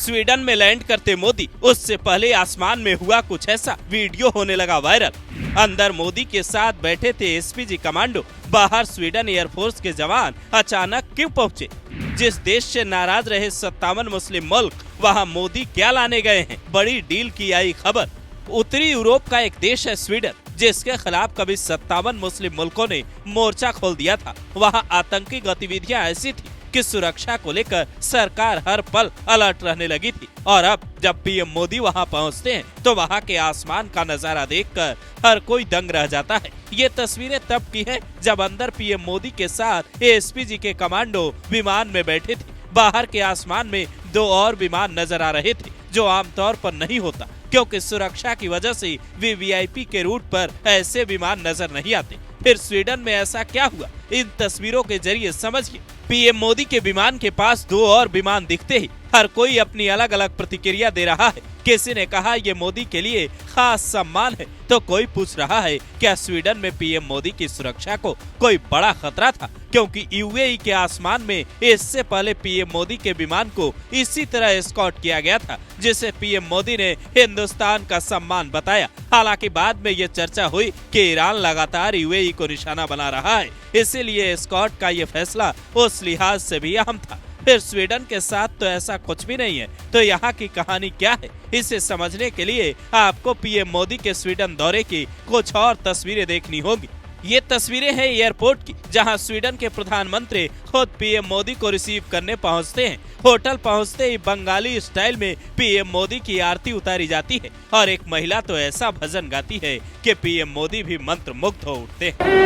Sweden में land करते मोदी, उससे पहले आसमान में हुआ कुछ ऐसा, वीडियो होने लगा वायरल। अंदर मोदी के साथ बैठे थे एसपीजी कमांडो, बाहर स्वीडन एयरफोर्स के जवान अचानक क्यों पहुंचे? जिस देश से नाराज रहे 57 मुस्लिम मुल्क, वहां मोदी क्या लाने गए हैं? बड़ी डील की आई खबर। उत्तरी यूरोप का एक देश है स्वीडन, जिसके खिलाफ कभी 57 मुस्लिम मुल्कों ने मोर्चा खोल दिया था। वहां आतंकी गतिविधियां ऐसी थी कि सुरक्षा को लेकर सरकार हर पल अलर्ट रहने लगी थी। और अब जब पीएम मोदी वहां पहुंचते हैं तो वहां के आसमान का नजारा देखकर हर कोई दंग रह जाता है। ये तस्वीरें तब की हैं जब अंदर पीएम मोदी के साथ एसपीजी के कमांडो विमान में बैठे थे। बाहर के आसमान में 2 और विमान नजर आ रहे थे, जो आमतौर पर नहीं होता, क्योंकि सुरक्षा की वजह से वीवीआईपी के रूट पर ऐसे विमान नजर नहीं आते। फिर स्वीडन में ऐसा क्या हुआ, इन तस्वीरों के जरिए समझिए। पीएम मोदी के विमान के पास 2 और विमान दिखते ही हर कोई अपनी अलग अलग प्रतिक्रिया दे रहा है। किसी ने कहा ये मोदी के लिए खास सम्मान है, तो कोई पूछ रहा है क्या स्वीडन में पीएम मोदी की सुरक्षा को कोई बड़ा खतरा था, क्योंकि यूएई के आसमान में इससे पहले पीएम मोदी के विमान को इसी तरह एस्कॉर्ट किया गया था, जिसे पीएम मोदी ने हिंदुस्तान का सम्मान बताया। हालांकि बाद में ये चर्चा हुई कि ईरान लगातार यूएई को निशाना बना रहा है, इसीलिए एस्कॉर्ट का ये फैसला उस लिहाज से भी अहम था। फिर स्वीडन के साथ तो ऐसा कुछ भी नहीं है, तो यहाँ की कहानी क्या है, इसे समझने के लिए आपको पीएम मोदी के स्वीडन दौरे की कुछ और तस्वीरें देखनी होगी। ये तस्वीरें हैं एयरपोर्ट की, जहां स्वीडन के प्रधानमंत्री खुद पीएम मोदी को रिसीव करने पहुंचते हैं। होटल पहुंचते ही बंगाली स्टाइल में पीएम मोदी की आरती उतारी जाती है और एक महिला तो ऐसा भजन गाती है कि पीएम मोदी भी मंत्रमुग्ध हो उठते हैं।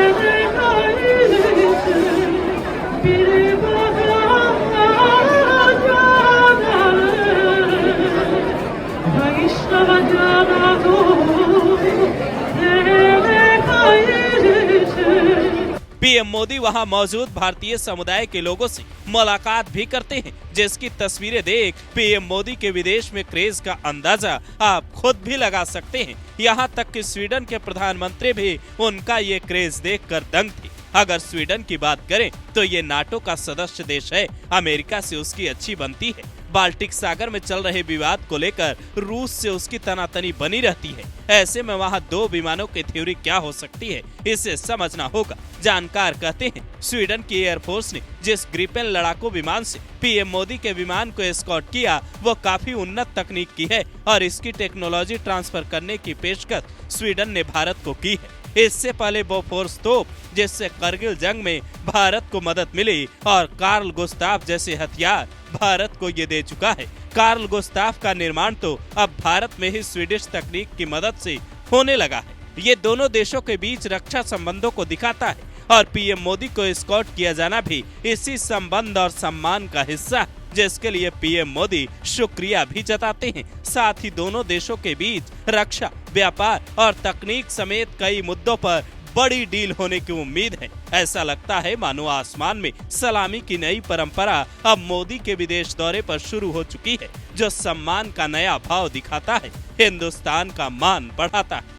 पीएम मोदी वहां मौजूद भारतीय समुदाय के लोगों से मुलाकात भी करते हैं, जिसकी तस्वीरें देख पीएम मोदी के विदेश में क्रेज का अंदाजा आप खुद भी लगा सकते हैं। यहां तक कि स्वीडन के प्रधानमंत्री भी उनका ये क्रेज देखकर दंग थे। अगर स्वीडन की बात करें तो ये नाटो का सदस्य देश है, अमेरिका से उसकी अच्छी बनती है। बाल्टिक सागर में चल रहे विवाद को लेकर रूस से उसकी तनातनी बनी रहती है। ऐसे में वहां 2 विमानों की थ्योरी क्या हो सकती है, इसे समझना होगा। जानकार कहते हैं स्वीडन की एयरफोर्स ने जिस ग्रिपेन लड़ाकू विमान से पीएम मोदी के विमान को एस्कॉर्ट किया, वो काफी उन्नत तकनीक की है और इसकी टेक्नोलॉजी ट्रांसफर करने की पेशकश स्वीडन ने भारत को की है। इससे पहले बोफोर्स तोप, जिससे करगिल जंग में भारत को मदद मिली, और कार्ल गुस्ताफ जैसे हथियार भारत को ये दे चुका है। कार्ल गुस्ताफ का निर्माण तो अब भारत में ही स्वीडिश तकनीक की मदद से होने लगा है। ये दोनों देशों के बीच रक्षा संबंधों को दिखाता है और पीएम मोदी को एस्कॉर्ट किया जाना भी इसी संबंध और सम्मान का हिस्सा है, जिसके लिए पीएम मोदी शुक्रिया भी जताते हैं। साथ ही दोनों देशों के बीच रक्षा, व्यापार और तकनीक समेत कई मुद्दों पर बड़ी डील होने की उम्मीद है। ऐसा लगता है मानो आसमान में सलामी की नई परंपरा अब मोदी के विदेश दौरे पर शुरू हो चुकी है, जो सम्मान का नया भाव दिखाता है, हिंदुस्तान का मान बढ़ाता है।